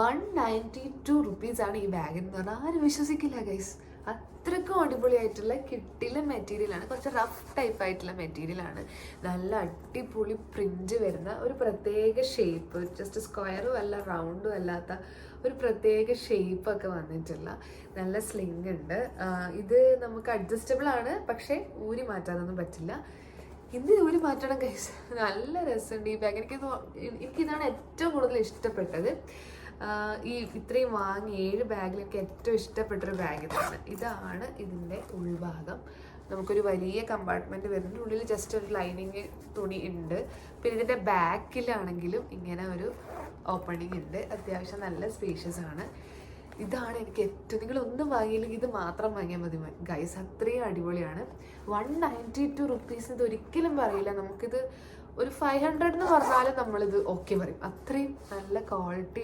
192 റുപ്പീസാണ് ഈ ബാഗ് എന്ന് പറഞ്ഞാൽ ആരും വിശ്വസിക്കില്ല ഗൈസ്. അത്രയ്ക്കും അടിപൊളിയായിട്ടുള്ള കിട്ടില്ല മെറ്റീരിയലാണ്. കുറച്ച് റഫ് ടൈപ്പ് ആയിട്ടുള്ള മെറ്റീരിയലാണ്. നല്ല അടിപൊളി പ്രിന്റ് വരുന്ന ഒരു പ്രത്യേക ഷേപ്പ്, ജസ്റ്റ് സ്ക്വയറും അല്ല റൗണ്ടും അല്ലാത്ത ഒരു പ്രത്യേക ഷേപ്പൊക്കെ വന്നിട്ടുള്ള നല്ല സ്ലിങ് ഉണ്ട്. ഇത് നമുക്ക് അഡ്ജസ്റ്റബിൾ ആണ്, പക്ഷേ ഊരി മാറ്റാനൊന്നും പറ്റില്ല. ഇന്ന് ഊരി മാറ്റണം ഗൈസ്. നല്ല രസമുണ്ട് ഈ ബാഗ്. എനിക്കിതാണ് ഏറ്റവും കൂടുതൽ ഇഷ്ടപ്പെട്ടത്. ഈ ഇത്രയും വാങ്ങി 7 ബാഗിലൊക്കെ ഏറ്റവും ഇഷ്ടപ്പെട്ടൊരു ബാഗ് ഇതാണ് ഇതിൻ്റെ ഉൾഭാഗം. നമുക്കൊരു വലിയ കമ്പാർട്ട്മെൻറ്റ് വരുന്നുണ്ട്. ഉള്ളിൽ ജസ്റ്റ് ഒരു ലൈനിങ് തുണി ഉണ്ട്. പിന്നെ ഇതിൻ്റെ ബാക്കിലാണെങ്കിലും ഇങ്ങനെ ഒരു ഓപ്പണിംഗ് ഉണ്ട്. അത്യാവശ്യം നല്ല സ്പേഷ്യസ് ആണ്. ഇതാണ് എനിക്ക് ഏറ്റവും, നിങ്ങളൊന്നും വാങ്ങിയില്ലെങ്കിൽ ഇത് മാത്രം വാങ്ങിയാൽ മതി ഗൈസ്. അത്രയും അടിപൊളിയാണ്. 192 റുപ്പീസ് ഇത് ഒരിക്കലും പറയില്ല. നമുക്കിത് ഒരു 500 എന്ന് പറഞ്ഞാലും നമ്മളിത് ഓക്കെ പറയും. അത്രയും നല്ല ക്വാളിറ്റി